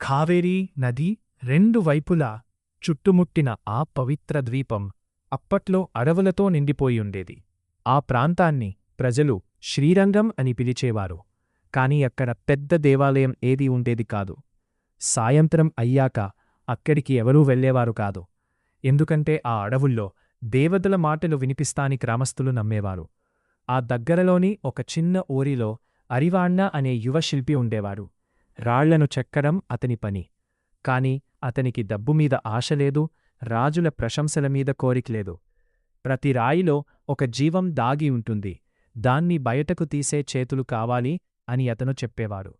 కావేరీ నది రెండు వైపులా చుట్టుముట్టిన ఆ పవిత్ర ద్వీపం అప్పట్లో అడవులతో నిండిపోయుండేది. ఆ ప్రాంతాన్ని ప్రజలు శ్రీరంగం అని పిలిచేవారు. కాని అక్కడ పెద్ద దేవాలయం ఏదీ ఉండేది కాదు. సాయంత్రం అయ్యాక అక్కడికి ఎవరూ వెళ్లేవారు కాదు. ఎందుకంటే ఆ అడవుల్లో దేవతల మాటలు వినిపిస్తాని గ్రామస్థులు నమ్మేవారు. ఆ దగ్గరలోని ఒక చిన్న ఊరిలో అరివాణ్ణ అనే యువ శిల్పి ఉండేవాడు. రాళ్లను చెక్కడం అతని పని. కాని అతనికి డబ్బుమీద ఆశలేదు, రాజుల ప్రశంసలమీద కోరికలేదు. ప్రతి రాయిలో ఒక జీవం దాగి ఉంటుంది, దాన్ని బయటకు తీసే చేతులు కావాలి అని అతను చెప్పేవాడు.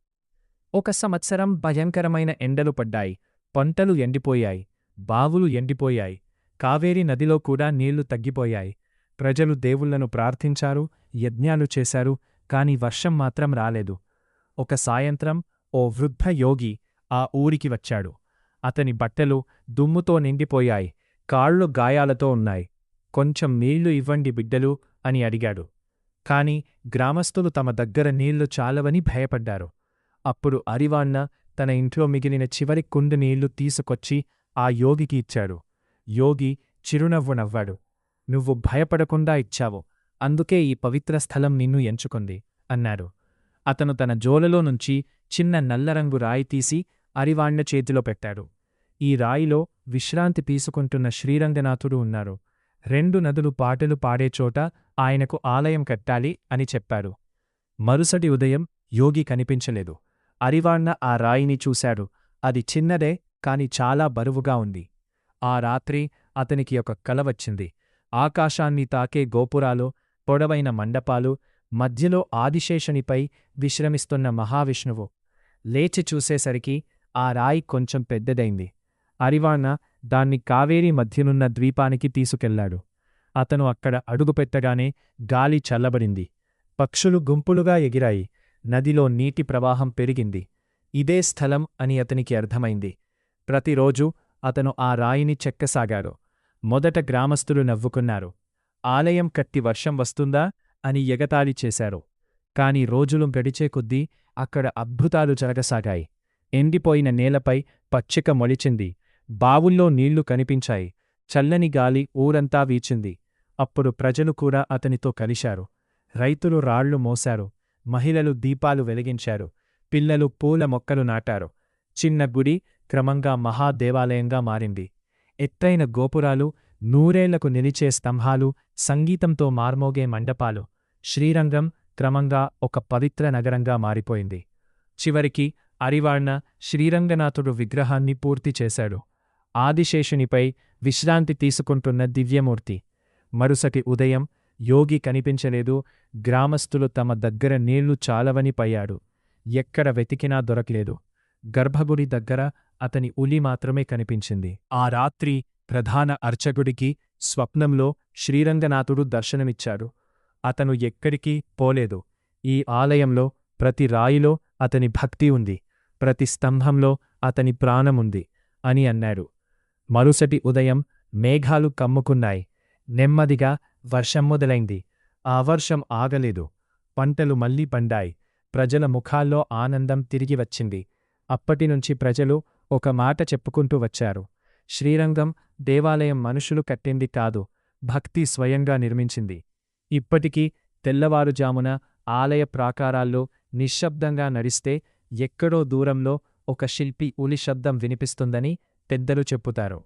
ఒక సంవత్సరం భయంకరమైన ఎండలు పడ్డాయి. పంటలు ఎండిపోయాయి, బావులు ఎండిపోయాయి, కావేరీ నదిలో కూడా నీళ్లు తగ్గిపోయాయి. ప్రజలు దేవుళ్లను ప్రార్థించారు, యజ్ఞాలు చేశారు, కాని వర్షం మాత్రం రాలేదు. ఒక సాయంత్రం ఓ వృద్ధ యోగి ఆ ఊరికి వచ్చాడు. అతని బట్టలు దుమ్ముతో నిండిపోయాయి, కాళ్ళు గాయాలతో ఉన్నాయి. కొంచెం నీళ్లు ఇవ్వండి బిడ్డలు అని అడిగాడు. కాని గ్రామస్థులు తమ దగ్గర నీళ్లు చాలవని భయపడ్డారు. అప్పుడు అరివాణ్ణ తన ఇంట్లో మిగిలిన చివరి కుండ నీళ్లు తీసుకొచ్చి ఆ యోగికి ఇచ్చాడు. యోగి చిరునవ్వు నవ్వాడు. నువ్వు భయపడకుండా ఇచ్చావు, అందుకే ఈ పవిత్ర స్థలం నిన్ను ఎంచుకుంది అన్నాడు. అతను తన జోలలో నుంచి చిన్న నల్లరంగు రాయి తీసి అరివాణ్ణ చేతిలో పెట్టాడు. ఈ రాయిలో విశ్రాంతి తీసుకుంటున్న శ్రీరంగనాథుడు ఉన్నారు. రెండు నదులు పాటలు పాడే చోట ఆయనకు ఆలయం కట్టాలి అని చెప్పాడు. మరుసటి ఉదయం యోగి కనిపించలేదు. అరివాణ్ణ ఆ రాయిని చూశాడు. అది చిన్నదే, కాని చాలా బరువుగా ఉంది. ఆ రాత్రి అతనికి ఒక కల వచ్చింది. ఆకాశాన్ని తాకే గోపురాలు, పొడవైన మండపాలు, మధ్యలో ఆదిశేషునిపై విశ్రమిస్తున్న మహావిష్ణువు. లేచి చూసేసరికి ఆ రాయి కొంచెం పెద్దదైంది. అరివాణ్ణ దాన్ని కావేరీ మధ్యనున్న ద్వీపానికి తీసుకెళ్లాడు. అతను అక్కడ అడుగుపెట్టగానే గాలి చల్లబడింది. పక్షులు గుంపులుగా ఎగిరాయి. నదిలో నీటి ప్రవాహం పెరిగింది. ఇదే స్థలం అని అతనికి అర్థమైంది. ప్రతిరోజూ అతను ఆ రాయిని చెక్కసాగాడు. మొదట గ్రామస్థులు నవ్వుకున్నారు. ఆలయం కట్టి వర్షం వస్తుందా అని ఎగతాళి చేశారు. కాని రోజులు గడిచే కొద్దీ అక్కడ అద్భుతాలు జరగసాగాయి. ఎండిపోయిన నేలపై పచ్చిక మొలిచింది. బావుల్లో నీళ్లు కనిపించాయి. చల్లని గాలి ఊరంతా వీచింది. అప్పుడు ప్రజలు కూడా అతనితో కలిశారు. రైతులు రాళ్లు మోశారు, మహిళలు దీపాలు వెలిగించారు, పిల్లలు పూల మొక్కలు నాటారు. చిన్న గుడి క్రమంగా మహాదేవాలయంగా మారింది. ఎత్తైన గోపురాలు, నూరేళ్లకు నిలిచే స్తంభాలు, సంగీతంతో మార్మోగే మండపాలు. శ్రీరంగం క్రమంగా ఒక పవిత్ర నగరంగా మారిపోయింది. చివరికి అరివాణ్ణ శ్రీరంగనాథుడు విగ్రహాన్ని పూర్తి చేశాడు. ఆదిశేషునిపై విశ్రాంతి తీసుకుంటున్న దివ్యమూర్తి. మరుసటి ఉదయం యోగి కనిపించలేదు. గ్రామస్థులు తమ దగ్గర నీళ్లు చాలవని పయ్యాడు. ఎక్కడ వెతికినా దొరకలేదు. గర్భగుడి దగ్గర అతని ఉలి మాత్రమే కనిపించింది. ఆ రాత్రి ప్రధాన అర్చకుడికి స్వప్నంలో శ్రీరంగనాథుడు దర్శనమిచ్చాడు. అతను ఎక్కడికి పోలేదు. ఈ ఆలయంలో ప్రతి రాయిలో అతని భక్తి ఉంది, ప్రతి స్తంభంలో అతని ప్రాణముంది అని అన్నాడు. మరుసటి ఉదయం మేఘాలు కమ్ముకున్నాయి. నెమ్మదిగా వర్షం మొదలైంది. ఆ వర్షం ఆగలేదు. పంటలు మళ్లీ పండాయి. ప్రజల ముఖాల్లో ఆనందం తిరిగి వచ్చింది. అప్పటినుంచి ప్రజలు ఒక మాట చెప్పుకుంటూ వచ్చారు. శ్రీరంగం దేవాలయం మనుషులు కట్టింది కాదు, భక్తి స్వయంగా నిర్మించింది. ఇప్పటికీ తెల్లవారుజామున ఆలయ ప్రాకారాల్లో నిశ్శబ్దంగా నడిస్తే ఎక్కడో దూరంలో ఒక శిల్పి ఉలి శబ్దం వినిపిస్తుందని పెద్దలు చెప్పుతారు.